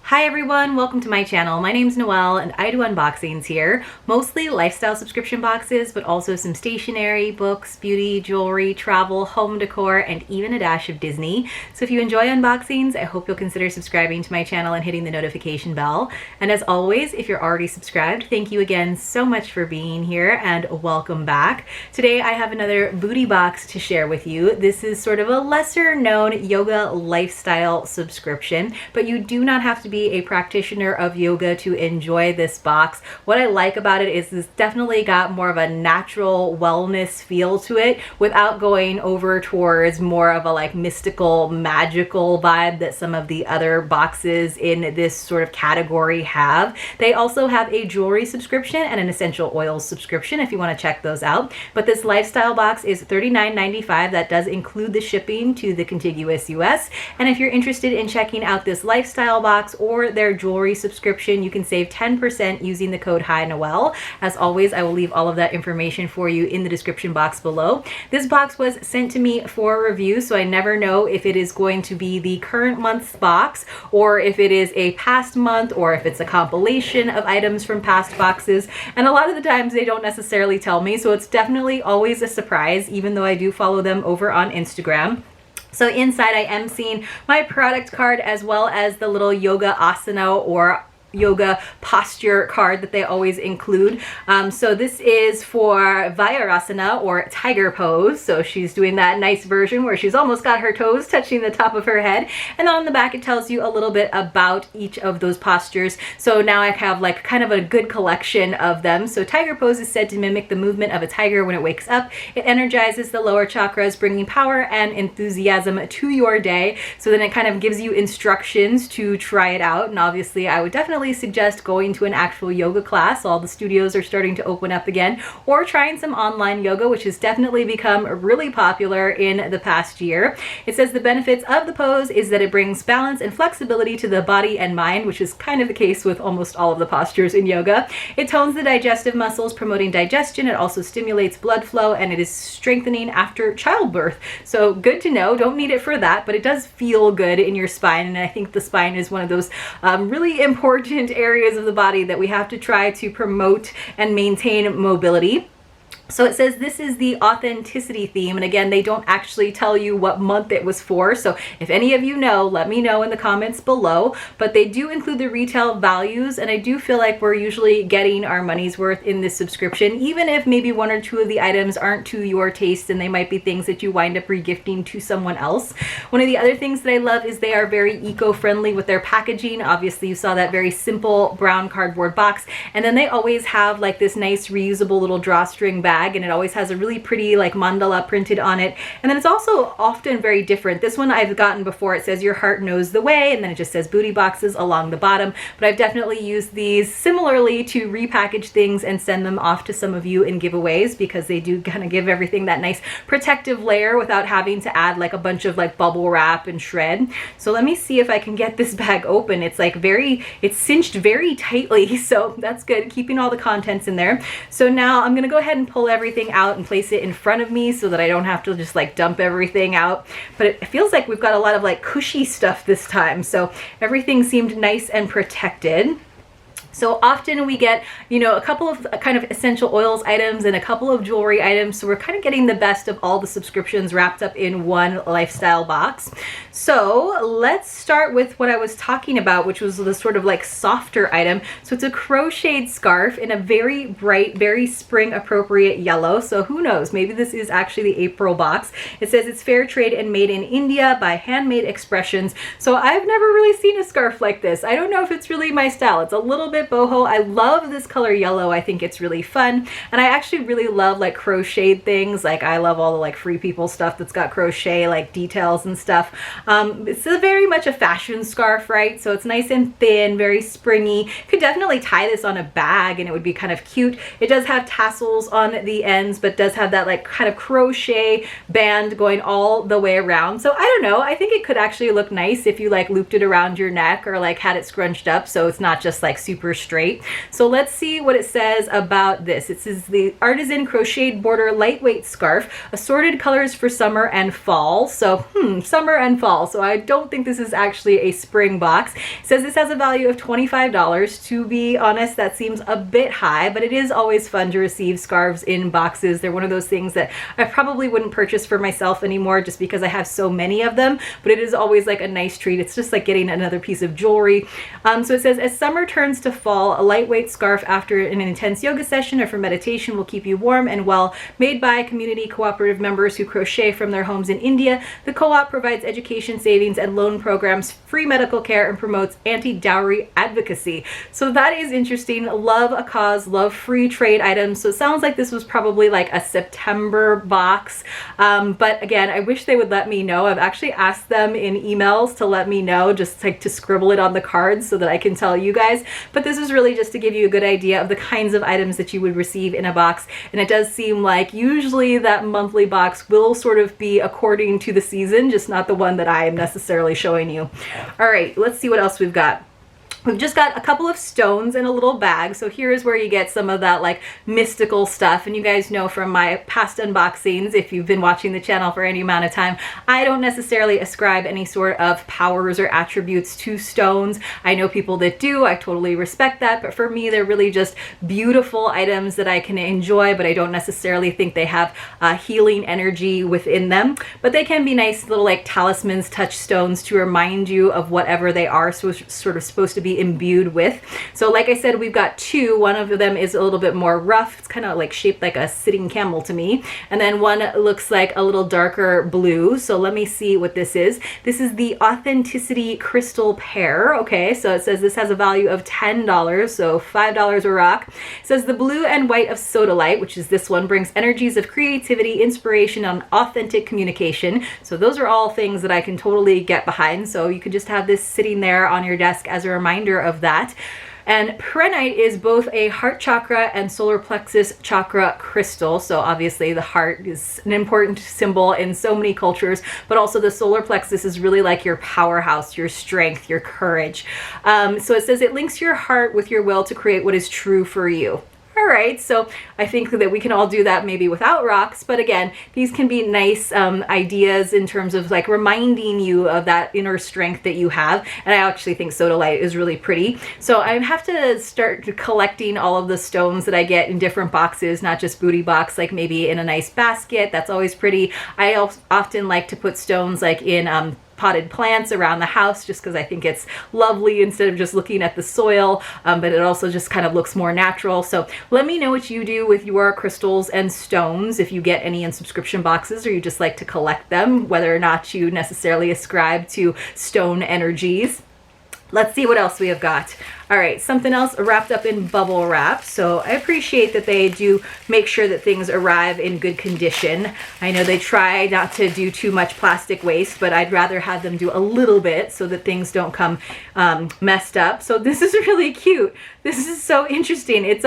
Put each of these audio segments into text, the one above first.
Hi everyone, welcome to my channel. My name's Noelle and I do unboxings here, mostly lifestyle subscription boxes, but also some stationery, books, beauty, jewelry, travel, home decor, and even a dash of Disney. So if you enjoy unboxings, I hope you'll consider subscribing to my channel and hitting the notification bell. And as always, if you're already subscribed, thank you again so much for being here and welcome back. Today I have another BuddhiBox to share with you. This is sort of a lesser known yoga lifestyle subscription, but you do not have to be a practitioner of yoga to enjoy this box. What I like about it is it's definitely got more of a natural wellness feel to it without going over towards more of a like mystical, magical vibe that some of the other boxes in this sort of category have. They also have a jewelry subscription and an essential oils subscription if you want to check those out. But this lifestyle box is $39.95. That does include the shipping to the contiguous US. And if you're interested in checking out this lifestyle box or their jewelry subscription, you can save 10% using the code hinoel. As always, I will leave all of that information for you in the description box below. This box was sent to me for review, so I never know if it is going to be the current month's box or if it is a past month or if it's a compilation of items from past boxes. And a lot of the times they don't necessarily tell me, so it's definitely always a surprise, even though I do follow them over on Instagram. So inside I am seeing my product card as well as the little yoga asana or yoga posture card that they always include. So this is for Vajrasana or tiger pose. So she's doing that nice version where she's almost got her toes touching the top of her head. And on the back it tells you a little bit about each of those postures. So now I have like kind of a good collection of them. So tiger pose is said to mimic the movement of a tiger when it wakes up. It energizes the lower chakras, bringing power and enthusiasm to your day. So then it kind of gives you instructions to try it out. And obviously I would definitely suggest going to an actual yoga class. All the studios are starting to open up again, or trying some online yoga, which has definitely become really popular in the past year. It says the benefits of the pose is that it brings balance and flexibility to the body and mind, which is kind of the case with almost all of the postures in yoga. It tones the digestive muscles, promoting digestion. It also stimulates blood flow, and it is strengthening after childbirth. So good to know. Don't need it for that, but it does feel good in your spine, and I think the spine is one of those really important areas of the body that we have to try to promote and maintain mobility. So it says this is the authenticity theme, and again, they don't actually tell you what month it was for, so if any of you know, let me know in the comments below. But they do include the retail values, and I do feel like we're usually getting our money's worth in this subscription, even if maybe one or two of the items aren't to your taste and they might be things that you wind up regifting to someone else. One of the other things that I love is they are very eco-friendly with their packaging. Obviously you saw that very simple brown cardboard box, and then they always have like this nice reusable little drawstring bag, and it always has a really pretty like mandala printed on it. And then it's also often very different. This one I've gotten before. It says your heart knows the way, and then it just says BuddhiBoxes along the bottom. But I've definitely used these similarly to repackage things and send them off to some of you in giveaways, because they do kind of give everything that nice protective layer without having to add like a bunch of like bubble wrap and shred. So let me see if I can get this bag open. It's like it's cinched very tightly, so that's good, keeping all the contents in there. So now I'm gonna go ahead and pull everything out and place it in front of me so that I don't have to just like dump everything out. But it feels like we've got a lot of like cushy stuff this time, so everything seemed nice and protected. So often we get, you know, a couple of kind of essential oils items and a couple of jewelry items. So we're kind of getting the best of all the subscriptions wrapped up in one lifestyle box. So let's start with what I was talking about, which was the sort of like softer item. So it's a crocheted scarf in a very bright, very spring appropriate yellow. So who knows, maybe this is actually the April box. It says it's fair trade and made in India by Handmade Expressions. So I've never really seen a scarf like this. I don't know if it's really my style. It's a little bit boho. I love this color yellow. I think it's really fun, and I actually really love like crocheted things. Like I love all the like Free People stuff that's got crochet like details and stuff. It's very much a fashion scarf, right? So it's nice and thin, very springy. Could definitely tie this on a bag and it would be kind of cute. It does have tassels on the ends, but does have that like kind of crochet band going all the way around. So I don't know, I think it could actually look nice if you like looped it around your neck or like had it scrunched up, so it's not just like super longer straight. So let's see what it says about this. It says the artisan crocheted border lightweight scarf, assorted colors for summer and fall. So summer and fall. So I don't think this is actually a spring box. It says this has a value of $25. To be honest, that seems a bit high, but it is always fun to receive scarves in boxes. They're one of those things that I probably wouldn't purchase for myself anymore just because I have so many of them, but it is always like a nice treat. It's just like getting another piece of jewelry. So it says, as summer turns to fall, a lightweight scarf after an intense yoga session or for meditation will keep you warm and well. Made by community cooperative members who crochet from their homes in India, the co-op provides education, savings, and loan programs, free medical care, and promotes anti-dowry advocacy. So that is interesting. Love a cause, love free trade items. So it sounds like this was probably like a September box. But again, I wish they would let me know. I've actually asked them in emails to let me know, just like to scribble it on the cards so that I can tell you guys. But this is really just to give you a good idea of the kinds of items that you would receive in a box. And it does seem like usually that monthly box will sort of be according to the season, just not the one that I am necessarily showing you. All right, let's see what else we've got. We've just got a couple of stones in a little bag. So here is where you get some of that like mystical stuff. And you guys know from my past unboxings, if you've been watching the channel for any amount of time, I don't necessarily ascribe any sort of powers or attributes to stones. I know people that do. I totally respect that. But for me, they're really just beautiful items that I can enjoy, but I don't necessarily think they have healing energy within them. But they can be nice little like talismans, touchstones to remind you of whatever they are sort of supposed to be imbued with. So like I said, we've got two. One of them is a little bit more rough. It's kind of like shaped like a sitting camel to me. And then one looks like a little darker blue. So let me see what this is. This is the Authenticity Crystal Pair. Okay, so it says this has a value of $10, so $5 a rock. It says the blue and white of sodalite, which is this one, brings energies of creativity, inspiration, and authentic communication. So those are all things that I can totally get behind. So you could just have this sitting there on your desk as a reminder of that. And prehnite is both a heart chakra and solar plexus chakra crystal. So obviously the heart is an important symbol in so many cultures, but also the solar plexus is really like your powerhouse, your strength, your courage. So it says it links your heart with your will to create what is true for you. All right, so I think that we can all do that maybe without rocks, but again, these can be nice ideas in terms of like reminding you of that inner strength that you have. And I actually think sodalite is really pretty. So I have to start collecting all of the stones that I get in different boxes, not just BuddhiBox, like maybe in a nice basket. That's always pretty. I often like to put stones like in potted plants around the house just because I think it's lovely instead of just looking at the soil, but it also just kind of looks more natural. So let me know what you do with your crystals and stones, if you get any in subscription boxes or you just like to collect them, whether or not you necessarily ascribe to stone energies. Let's see what else we have got. All right, something else wrapped up in bubble wrap. So I appreciate that they do make sure that things arrive in good condition. I know they try not to do too much plastic waste, but I'd rather have them do a little bit so that things don't come messed up. So this is really cute. This is so interesting. It's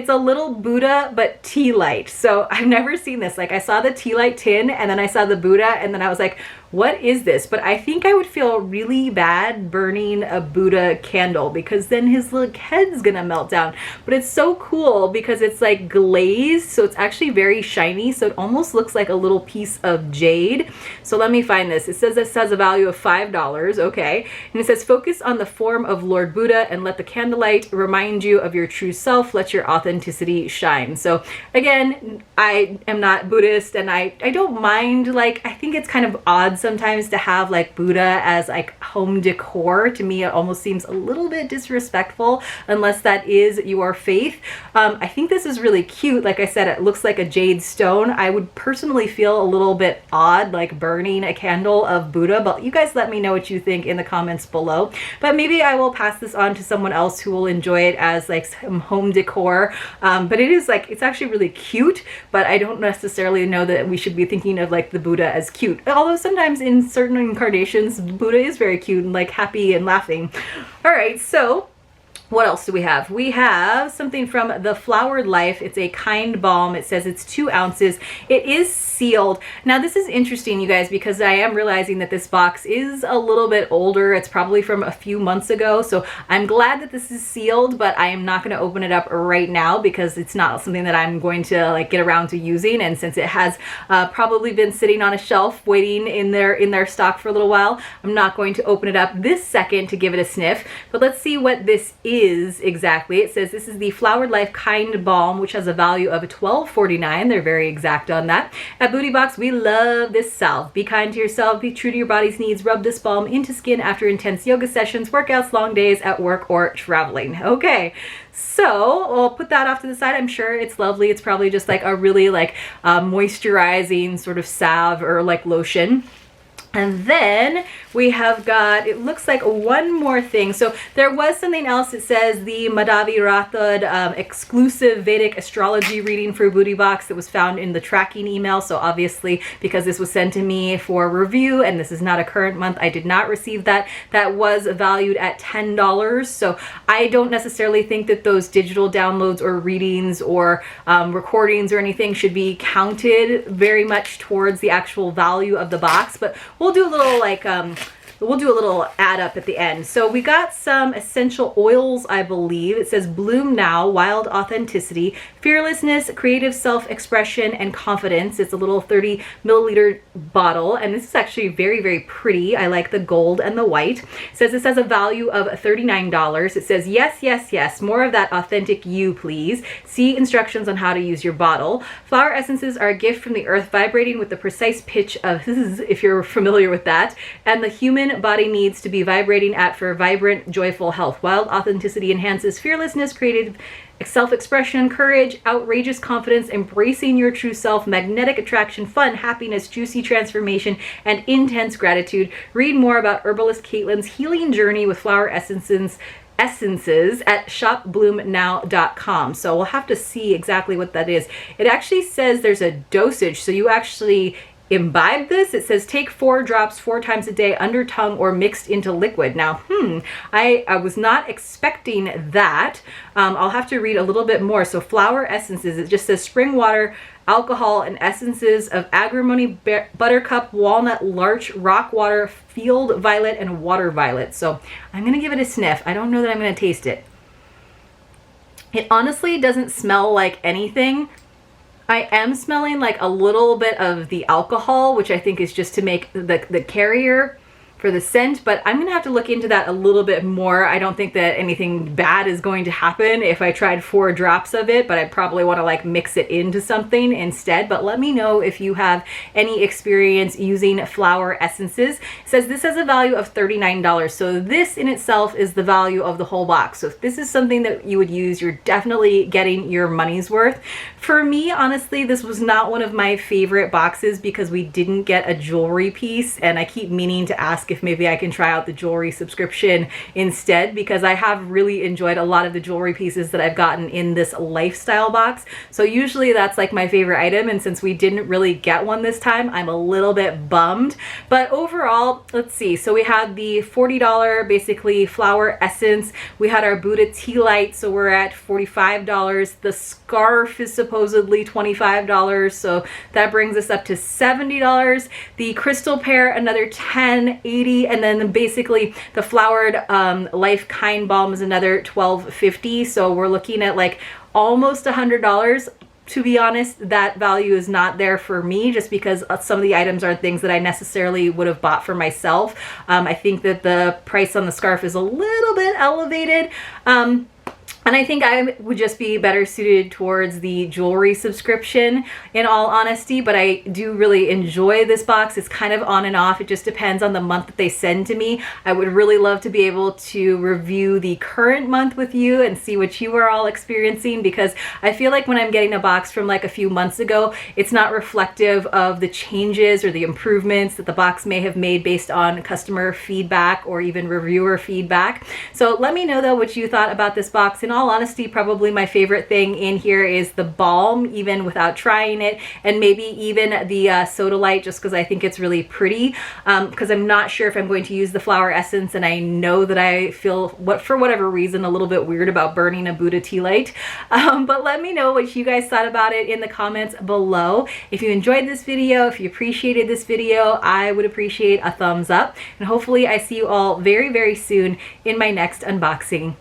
a little Buddha, but tea light. So I've never seen this. Like I saw the tea light tin and then I saw the Buddha and then I was like, what is this? But I think I would feel really bad burning a Buddha candle because then his little head's gonna melt down. But it's so cool because it's like glazed, so it's actually very shiny. So it almost looks like a little piece of jade. So let me find this. It says this has a value of $5, okay. And it says focus on the form of Lord Buddha and let the candlelight remind you of your true self. Let your authenticity shine. So again, I am not Buddhist and I don't mind, like, I think it's kind of odd sometimes to have like Buddha as like home decor. To me, it almost seems a little bit disrespectful unless that is your faith. I think this is really cute. Like I said, it looks like a jade stone. I would personally feel a little bit odd like burning a candle of Buddha, but you guys let me know what you think in the comments below. But maybe I will pass this on to someone else who will enjoy it as like some home decor. But it is like, it's actually really cute, but I don't necessarily know that we should be thinking of like the Buddha as cute. Although sometimes in certain incarnations, Buddha is very cute and like happy and laughing. All right, so What else do we have? We have something from The Flowered Life. It's a kind balm. It says it's 2 ounces. It is sealed. Now this is interesting, you guys, because I am realizing that this box is a little bit older. It's probably from a few months ago. So I'm glad that this is sealed, but I am not going to open it up right now because it's not something that I'm going to like get around to using. And since it has probably been sitting on a shelf waiting in their stock for a little while, I'm not going to open it up this second to give it a sniff. But let's see what this is exactly. It says this is the Flowered Life Kind Balm, which has a value of $12.49. They're very exact on that. At BuddhiBox, we love this salve. Be kind to yourself, be true to your body's needs. Rub this balm into skin after intense yoga sessions, workouts, long days at work, or traveling. Okay, so I'll put that off to the side. I'm sure it's lovely. It's probably just like a really like moisturizing sort of salve or like lotion. And then we have got, it looks like one more thing. So there was something else. It says the Madhavi Rathod exclusive Vedic astrology reading for BuddhiBox that was found in the tracking email. So obviously, because this was sent to me for review and this is not a current month, I did not receive that. That was valued at $10. So I don't necessarily think that those digital downloads or readings or recordings or anything should be counted very much towards the actual value of the box. But we'll do a little like we'll do a little add up at the end. So we got some essential oils, I believe. It says Bloom Now, Wild Authenticity, Fearlessness, Creative Self-Expression, and Confidence. It's a little 30 milliliter bottle, and this is actually very, very pretty. I like the gold and the white. It says this has a value of $39. It says, yes, yes, yes, more of that authentic you, please. See instructions on how to use your bottle. Flower essences are a gift from the earth, vibrating with the precise pitch of, if you're familiar with that, and the human body needs to be vibrating at for vibrant, joyful health. Wild authenticity enhances fearlessness, creative self-expression, courage, outrageous confidence, embracing your true self, magnetic attraction, fun, happiness, juicy transformation, and intense gratitude. Read more about herbalist Caitlin's healing journey with flower essences at shopbloomnow.com. So we'll have to see exactly what that is. It actually says there's a dosage, so you actually imbibe this. It says take 4 drops 4 times a day under tongue or mixed into liquid. Now, I was not expecting that. I'll have to read a little bit more. So flower essences, it just says spring water, alcohol, and essences of agrimony, buttercup, walnut, larch, rock water, field violet, and water violet. So I'm going to give it a sniff. I don't know that I'm going to taste it. It honestly doesn't smell like anything. I am smelling like a little bit of the alcohol, which I think is just to make the carrier for the scent, but I'm gonna have to look into that a little bit more. I don't think that anything bad is going to happen if I tried 4 drops of it, but I probably want to like mix it into something instead. But let me know if you have any experience using flower essences. It says this has a value of $39. So this in itself is the value of the whole box. So if this is something that you would use, you're definitely getting your money's worth. For me, honestly, this was not one of my favorite boxes because we didn't get a jewelry piece, and I keep meaning to ask if maybe I can try out the jewelry subscription instead, because I have really enjoyed a lot of the jewelry pieces that I've gotten in this lifestyle box. So usually that's like my favorite item, and since we didn't really get one this time, I'm a little bit bummed. But overall, let's see. So we had the $40 basically flower essence. We had our Buddha tea light, so we're at $45. The scarf is supposedly $25, so that brings us up to $70. The crystal pair, another $10, $80, and then basically the flowered life kind balm is another $12.50. So we're looking at like almost $100. To be honest, that value is not there for me, just because some of the items are things that I necessarily would have bought for myself. I think that the price on the scarf is a little bit elevated. And I think I would just be better suited towards the jewelry subscription, in all honesty. But I do really enjoy this box. It's kind of on and off. It just depends on the month that they send to me. I would really love to be able to review the current month with you and see what you are all experiencing, because I feel like when I'm getting a box from like a few months ago, it's not reflective of the changes or the improvements that the box may have made based on customer feedback or even reviewer feedback. So let me know though what you thought about this box. In all honesty, probably my favorite thing in here is the Balm, even without trying it, and maybe even the Soda Light, just because I think it's really pretty, because I'm not sure if I'm going to use the flower essence, and I know that I feel, for whatever reason, a little bit weird about burning a Buddha tea light. But let me know what you guys thought about it in the comments below. If you enjoyed this video, if you appreciated this video, I would appreciate a thumbs up, and hopefully I see you all very, very soon in my next unboxing.